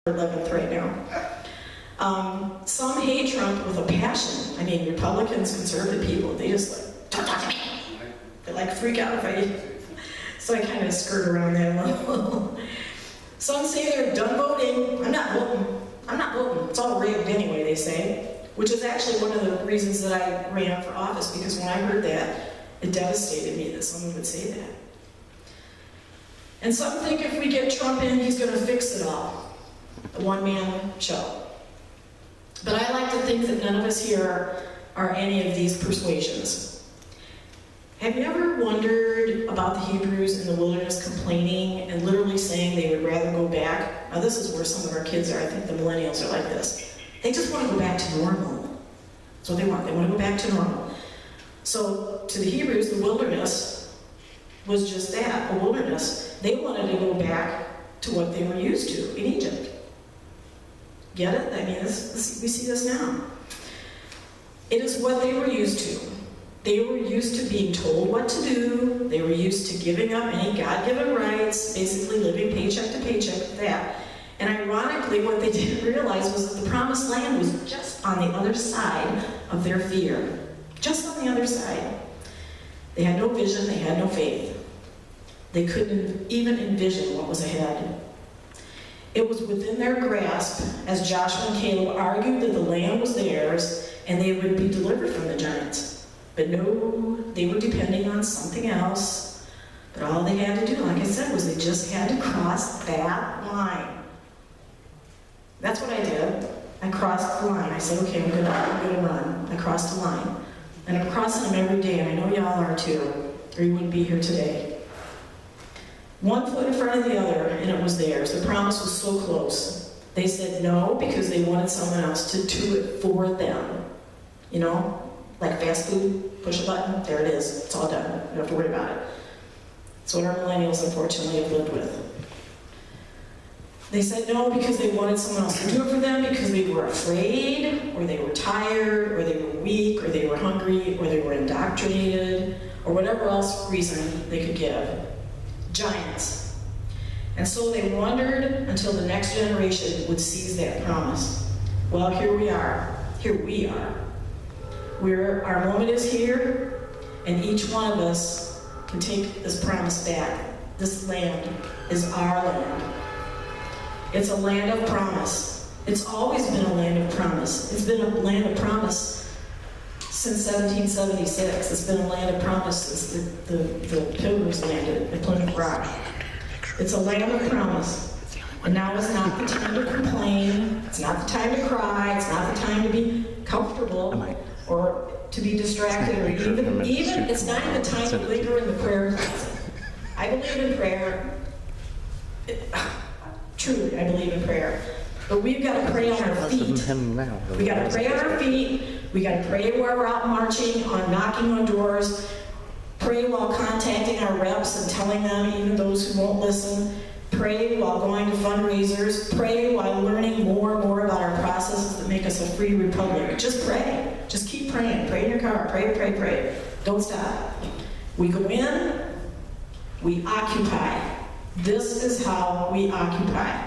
11th right now. Some hate Trump with a passion. I mean, Republicans, conservative people, they just like, don't talk to me. They like freak out if I, so I kind of skirt around that a little. Some say they're done voting. I'm not voting. I'm not voting. It's all rigged anyway, they say. Which is actually one of the reasons that I ran for office, because when I heard that, it devastated me that someone would say that. And some think if we get Trump in, he's going to fix it all. The one-man show. But I like to think that none of us here are any of these persuasions. Have you ever wondered about the Hebrews in the wilderness complaining and literally saying they would rather go back? Now this is where some of our kids are. I think the millennials are like this. They just want to go back to normal. That's what they want. They want to go back to normal. So to the Hebrews, the wilderness was just that, a wilderness. They wanted to go back to what they were used to in Egypt. Get it? I mean, we see this now. It is what they were used to. They were used to being told what to do. They were used to giving up any God-given rights, basically living paycheck to paycheck with that. And ironically, what they didn't realize was that the promised land was just on the other side of their fear. Just on the other side. They had no vision, they had no faith. They couldn't even envision what was ahead. It was within their grasp, as Joshua and Caleb argued that the land was theirs and they would be delivered from the giants. But no, they were depending on something else. But all they had to do, like I said, was they just had to cross that line. That's what I did. I crossed the line. I said, okay, I'm gonna run. I crossed the line. And I'm crossing them every day, and I know y'all are too, or you wouldn't be here today. One foot in front of the other, and it was theirs. The promise was so close. They said no because they wanted someone else to do it for them. You know, like fast food, push a button, there it is. It's all done. You don't have to worry about it. It's what our millennials, unfortunately, have lived with. They said no because they wanted someone else to do it for them, because they were afraid, or they were tired, or they were weak, or they were hungry, or they were indoctrinated, or whatever else reason they could give. Giants. And so they wondered until the next generation would seize that promise. Well, here we are. Here we are. Our moment is here, and each one of us can take this promise back. This land is our land. It's a land of promise. It's always been a land of promise. It's been a land of promise since 1776. It's been a land of promise since the Pilgrims landed at Plymouth Rock. It's a land of promise. And now is not the time to complain. It's not the time to cry. It's not the time to be comfortable or to be distracted, or even it's not even the time to linger in the prayer closet. I believe in prayer. Truly, I believe in prayer. But we've got to pray on our feet. We got to pray on our feet. We got to pray while we're out marching, on knocking on doors. Pray while contacting our reps and telling them, even those who won't listen. Pray while going to fundraisers. Pray while learning more and more about our processes that make us a free republic. Just pray. Just keep praying. Pray in your car. Pray, pray, pray. Don't stop. We go in. We occupy. This is how we occupy.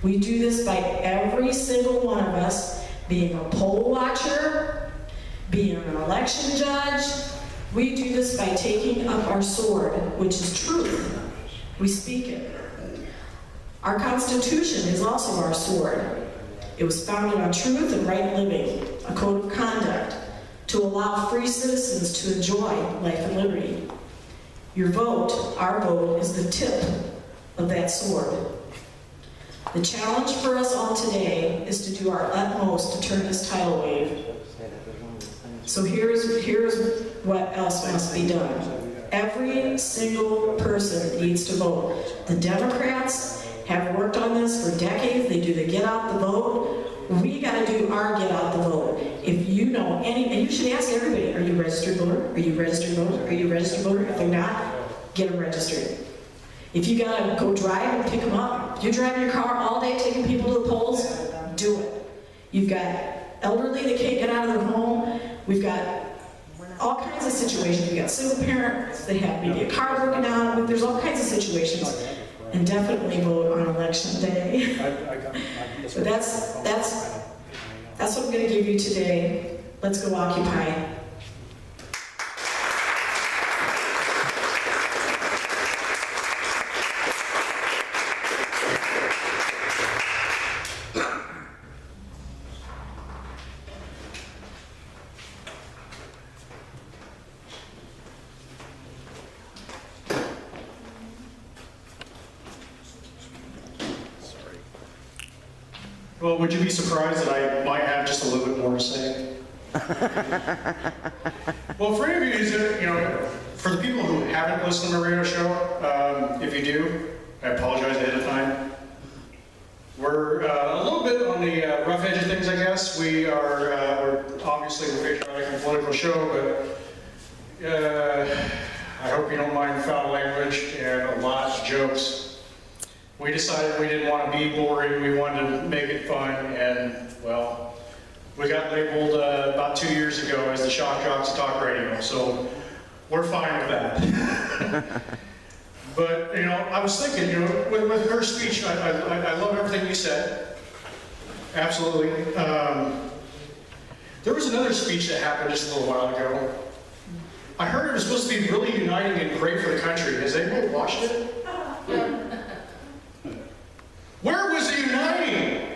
We do this by every single one of us being a poll watcher, being an election judge. We do this by taking up our sword, which is truth. We speak it. Our Constitution is also our sword. It was founded on truth and right living, a code of conduct to allow free citizens to enjoy life and liberty. Your vote, our vote, is the tip of that sword. The challenge for us all today is to do our utmost to turn this tidal wave. So here's what else must be done. Every single person needs to vote. The Democrats have worked on this for decades. They do the get out the vote. We got to do our get out the vote. If you know any, and you should ask everybody, are you a registered voter? Are you a registered voter? Are you a registered voter? If they're not, get them registered. If you gotta go drive and pick them up, if you're driving your car all day taking people to the polls, do it. You've got elderly that can't get out of their home. We've got all kinds of situations. We've got single parents that have maybe a car broken down. There's all kinds of situations. and definitely vote on election day. So that's what I'm going to give you today. Let's go Occupy. Well, would you be surprised that I might have just a little bit more to say? Well, for any of you, for the people who haven't listened to my radio show, if you do, I apologize ahead of time. We're a little bit on the rough edge of things, I guess. We're obviously a patriotic and political show, but I hope you don't mind foul language and a lot of jokes. We decided we didn't want to be boring, we wanted to make it fun, and, well, we got labeled about 2 years ago as the shock jocks of talk radio, so we're fine with that. But, I was thinking, with her speech, I love everything you said. Absolutely. There was another speech that happened just a little while ago. I heard it was supposed to be really uniting and great for the country. Has anybody watched it? Where was it uniting?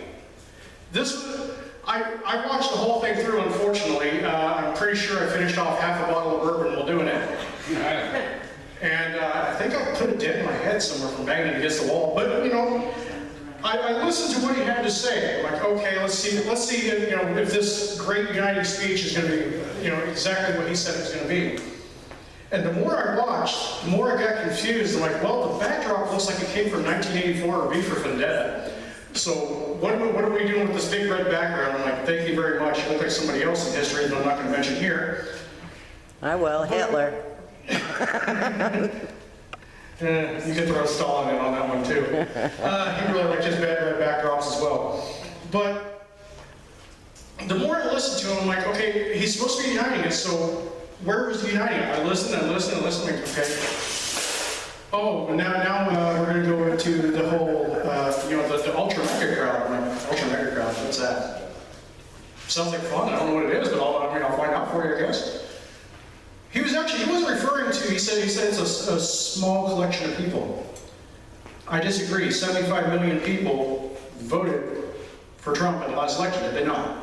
I watched the whole thing through, unfortunately. I'm pretty sure I finished off half a bottle of bourbon while doing it. And I think I put a dent in my head somewhere from banging against the wall. But, I listened to what he had to say. I'm like, okay, let's see if this great uniting speech is going to be, exactly what he said it was going to be. And the more I watched, the more I got confused. I'm like, well, the backdrop looks like it came from 1984 or V for Vendetta. So what are we doing with this big red background? I'm like, thank you very much. You look like somebody else in history that I'm not going to mention here. I will, Hitler. You can throw Stalin in on that one too. He really liked his bad red backdrops as well. But the more I listened to him, I'm like, okay, he's supposed to be uniting us, so where was the uniting? I listened and listened and listened, like, okay. Oh, and now we're going to go into the whole, the ultra mega crowd. I'm like, ultra mega crowd, what's that? Sounds like fun. I don't know what it is, but I'll find out for you, I guess. He wasn't referring to, he said it's a small collection of people. I disagree. 75 million people voted for Trump in the last election, did they not?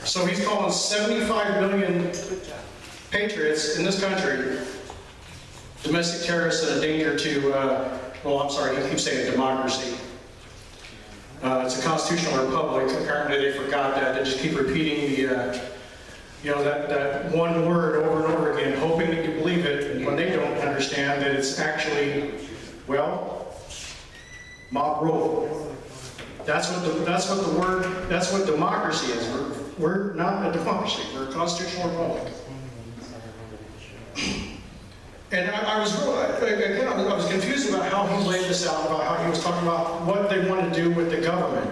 So he's calling 75 million patriots in this country domestic terrorists and a danger to, he keeps saying democracy. It's a constitutional republic. Apparently they forgot that. They just keep repeating that one word over and over again, hoping that you believe it, when they don't understand that it's actually, mob rule. That's what democracy is. We're not a democracy. We're a constitutional republic. And I was confused about how he laid this out, about how he was talking about what they want to do with the government.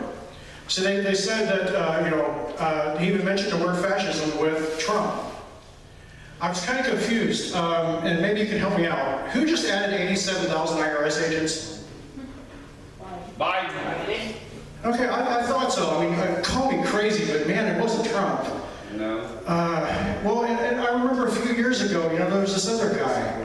So they said that, he even mentioned the word fascism with Trump. I was kind of confused, and maybe you can help me out. Who just added 87,000 IRS agents? Biden. Okay, I thought so. I mean, call me crazy, but man, it wasn't Trump. No. And I remember a few years ago, there was this other guy.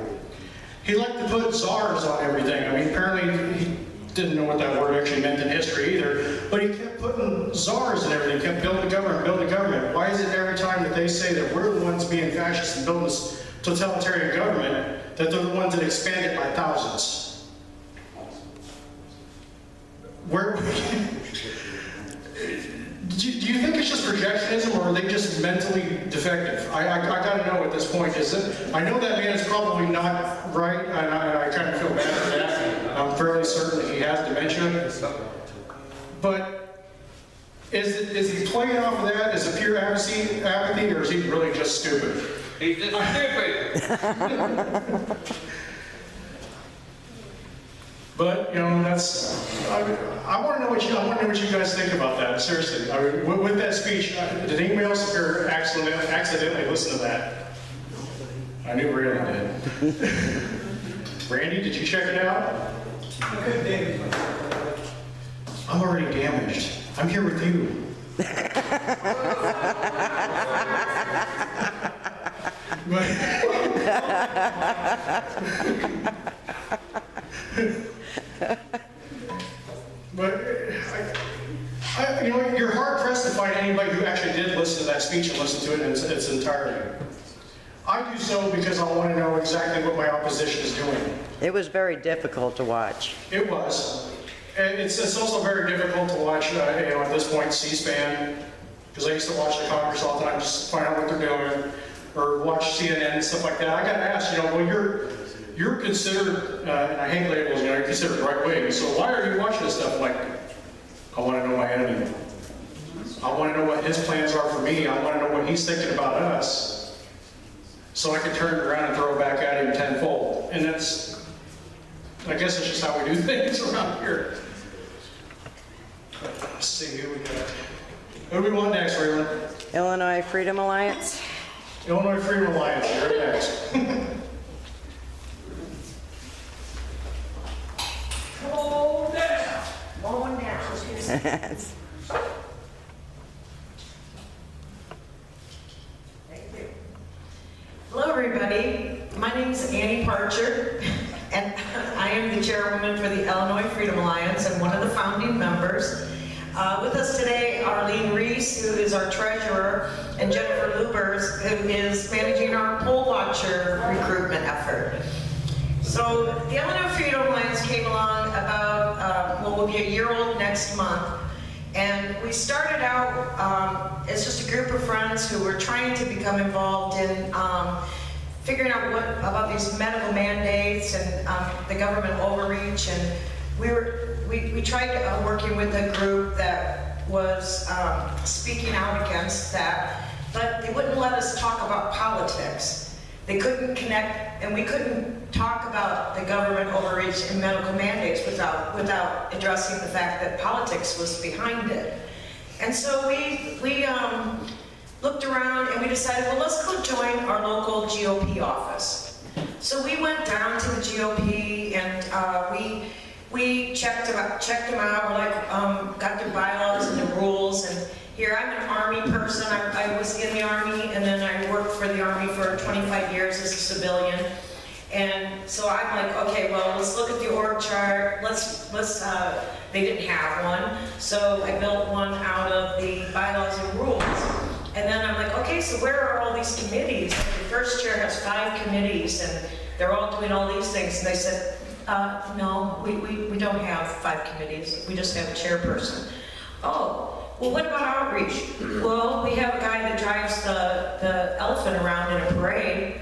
He liked to put czars on everything. I mean, apparently he didn't know what that word actually meant in history either, but he kept putting czars and everything, kept building the government. Why is it every time that they say that we're the ones being fascist and building this totalitarian government, that they're the ones that expand it by thousands? Do you think it's just projectionism, or are they just mentally defective? I got to know at this point. I know that man is probably not right, and I kind of feel bad for that. I'm fairly certain that he has dementia. But is he playing off of that? Is it pure apathy, or is he really just stupid? He's just stupid. But I want to know what you guys think about that. Seriously, with that speech, did anybody else here accidentally listen to that? I knew Randy did. Randy, did you check it out? I'm already damaged. I'm here with you. But you know, you're hard pressed to find anybody who actually did listen to that speech and listen to it in its entirety. I do so because I want to know exactly what my opposition is doing. It was very difficult to watch. It was. And it's also very difficult to watch, you know, at this point, C-SPAN, because I used to watch the Congress all the time, just find out what they're doing, or watch CNN and stuff like that. I got asked, you know, well, you're considered, and I hate labels, you know, you're considered right-wing, so why are you watching this stuff? Like, I want to know my enemy. I want to know what his plans are for me. I want to know what he's thinking about us, so I can turn it around and throw it back at him tenfold. And that's, I guess that's just how we do things around here. Let's see who we got. Who do we want next, Raylan? Illinois Freedom Alliance. Illinois Freedom Alliance, you're next. Hold down. Going down. Hello, everybody. My name is Annie Parcher, and I am the chairwoman for the Illinois Freedom Alliance and one of the founding members. With us today are Arlene Reese, who is our treasurer, and Jennifer Lubers, who is managing our poll watcher recruitment effort. So the Illinois Freedom Alliance came along about, we'll be a year old next month. And we started out as just a group of friends who were trying to become involved in figuring out what about these medical mandates and the government overreach. And we tried working with a group that was speaking out against that, but they wouldn't let us talk about politics. They couldn't connect, and we couldn't talk about the government overreach and medical mandates without addressing the fact that politics was behind it. And so we looked around and we decided, well, let's go join our local GOP office. So we went down to the GOP and we checked them out. We're like, got their bylaws and the rules. And here, I'm an Army person. I was in the Army, and then I worked for the Army for 25 years as a civilian. And so I'm like, okay, well, let's look at the org chart. They didn't have one, so I built one out of the bylaws and rules. And then I'm like, okay, so where are all these committees? The first chair has 5 committees, and they're all doing all these things. And they said, no, we don't have 5 committees. We just have a chairperson. Oh. Well, what about outreach? Well, we have a guy that drives the elephant around in a parade.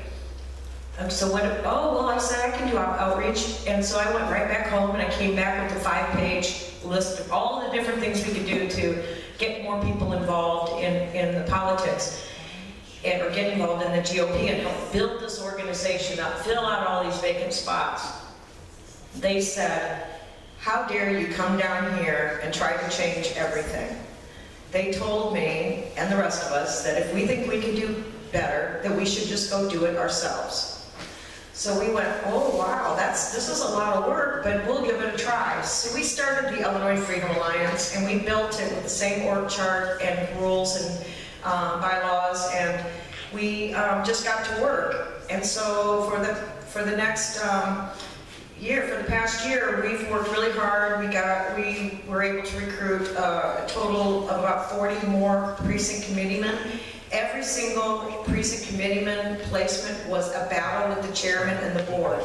So what, oh, well, I said I can do outreach. And so I went right back home and I came back with a 5-page list of all the different things we could do to get more people involved in the politics or get involved in the GOP and help build this organization up, fill out all these vacant spots. They said, how dare you come down here and try to change everything? They told me, and the rest of us, that if we think we can do better, that we should just go do it ourselves. So we went, oh wow, this is a lot of work, but we'll give it a try. So we started the Illinois Freedom Alliance, and we built it with the same org chart and rules and bylaws, and we just got to work. And so for the next year, for the past year, we've worked really hard. We were able to recruit a total of about 40 more precinct committeemen. Every single precinct committeeman placement was a battle with the chairman and the board.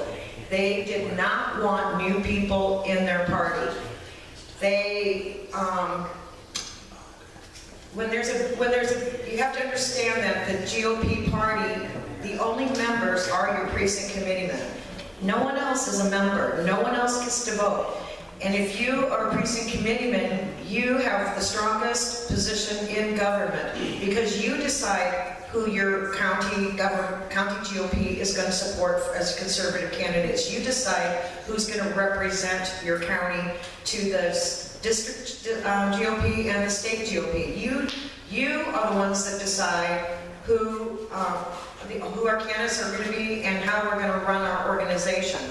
They did not want new people in their party. They, you have to understand that the GOP party, the only members are your precinct committeemen. No one else is a member. No one else gets to vote. And if you are a precinct committeeman, you have the strongest position in government because you decide who your county GOP is going to support as conservative candidates. You decide who's going to represent your county to the district GOP and the state GOP. You are the ones that decide who our candidates are going to be and how we're going to run our organization.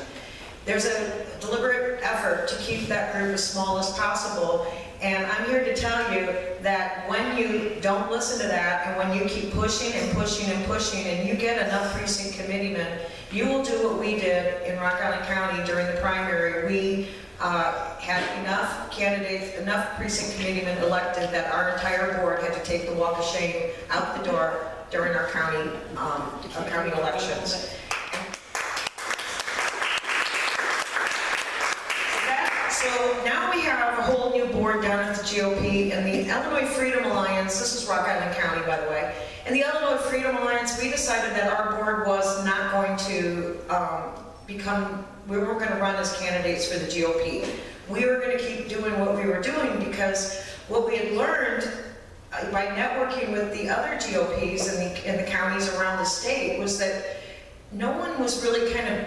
There's a deliberate effort to keep that group as small as possible. And I'm here to tell you that when you don't listen to that, and when you keep pushing and pushing and pushing, and you get enough precinct committeemen, you will do what we did in Rock Island County during the primary. We had enough candidates, enough precinct committeemen elected that our entire board had to take the walk of shame out the door during our county elections. So now we have a whole new board down at the GOP, and the Illinois Freedom Alliance, this is Rock Island County, by the way, and the Illinois Freedom Alliance, we decided that our board was not going to we weren't going to run as candidates for the GOP. We were going to keep doing what we were doing, because what we had learned by networking with the other GOPs in the counties around the state was that no one was really kind of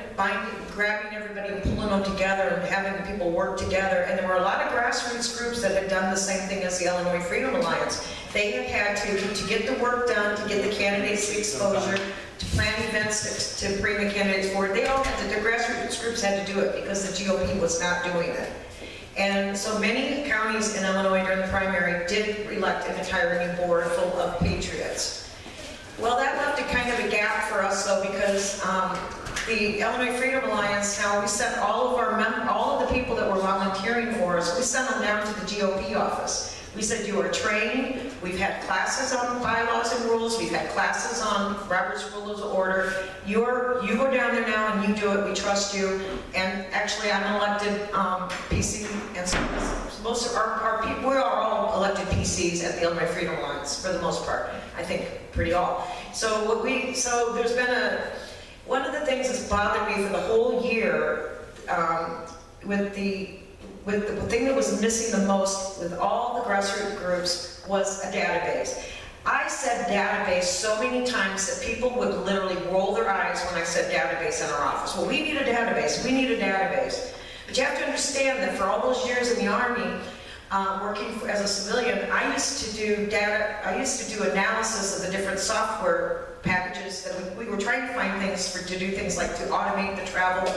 grabbing everybody and pulling them together and having people work together. And there were a lot of grassroots groups that had done the same thing as the Illinois Freedom Alliance. They had to get the work done, to get the candidates the exposure, to plan events to bring the candidates forward. They all had to, the grassroots groups had to do it because the GOP was not doing it. And so many counties in Illinois during the primary did elect an entire new board full of patriots. Well, that left a kind of a gap for us, though, because the Illinois Freedom Alliance, now we sent all of the people that were volunteering for us, we sent them down to the GOP office. We said, you are trained, we've had classes on bylaws and rules, we've had classes on Robert's Rules of Order. You go down there now and you do it, we trust you. And actually, I'm an elected PC, and so most of our people, we are all elected PCs at the Illinois Freedom Alliance, for the most part. I think pretty all. So there's been one of the things that's bothered me for the whole year, with the thing that was missing the most with all the grassroots groups was a database. I said database so many times that people would literally roll their eyes when I said database in our office. Well, we need a database, we need a database. But you have to understand that for all those years in the Army, working as a civilian, I used to do analysis of the different software packages that we were trying to find things to do things like to automate the travel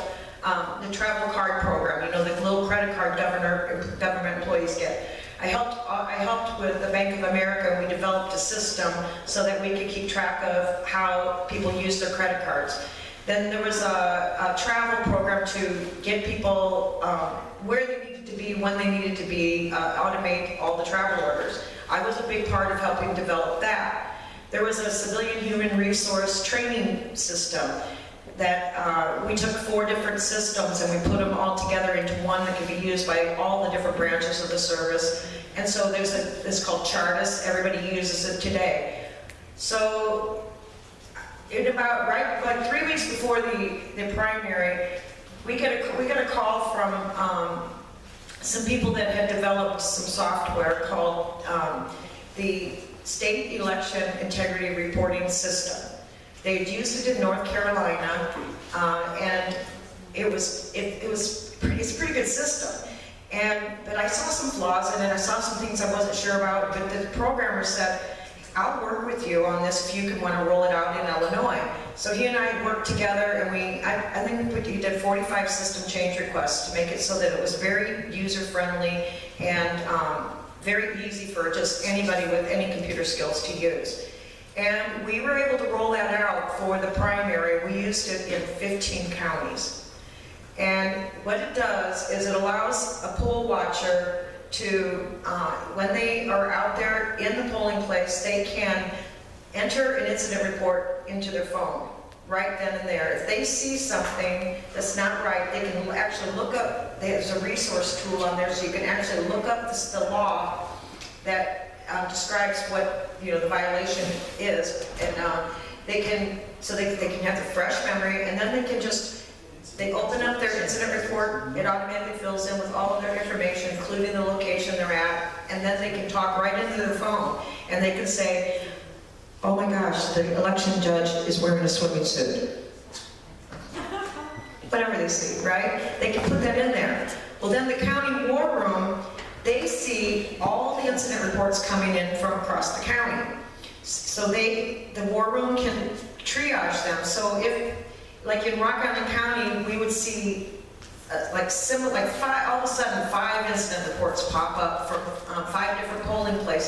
card program, you know, the little credit card government employees get. I helped with the Bank of America, and we developed a system so that we could keep track of how people use their credit cards. Then there was a travel program to get people where they needed to be, when they needed to be, automate all the travel orders. I was a big part of helping develop that. There was a civilian human resource training system that we took 4 different systems and we put them all together into one that could be used by all the different branches of the service. And so there's this called Chartis. Everybody uses it today. So in about like 3 weeks before the primary, we get a call from some people that had developed some software called the State Election Integrity Reporting System. They had used it in North Carolina, and it's a pretty good system. But I saw some flaws in it. I saw some things I wasn't sure about. But the programmer said, "I'll work with you on this if you want to roll it out in Illinois." So he and I worked together, and I think we did 45 system change requests to make it so that it was very user-friendly and very easy for just anybody with any computer skills to use. And we were able to roll that out for the primary. We used it in 15 counties. And what it does is it allows a poll watcher to, when they are out there in the polling place, they can enter an incident report into their phone right then and there. If they see something that's not right, they can actually look up, there's a resource tool on there so you can actually look up the law that describes what the violation is, and they can have the fresh memory, and then they open up their incident report. It automatically fills in with all of their information, including the location they're at, and then they can talk right into their phone, and they can say, "Oh my gosh, the election judge is wearing a swimming suit." Whatever they see, right? They can put that in there. Well, then the county war room, they see all the incident reports coming in from across the county. So the war room can triage them. So if, like in Rock Island County, we would see like five, all of a sudden 5 incident reports pop up from 5 different polling places.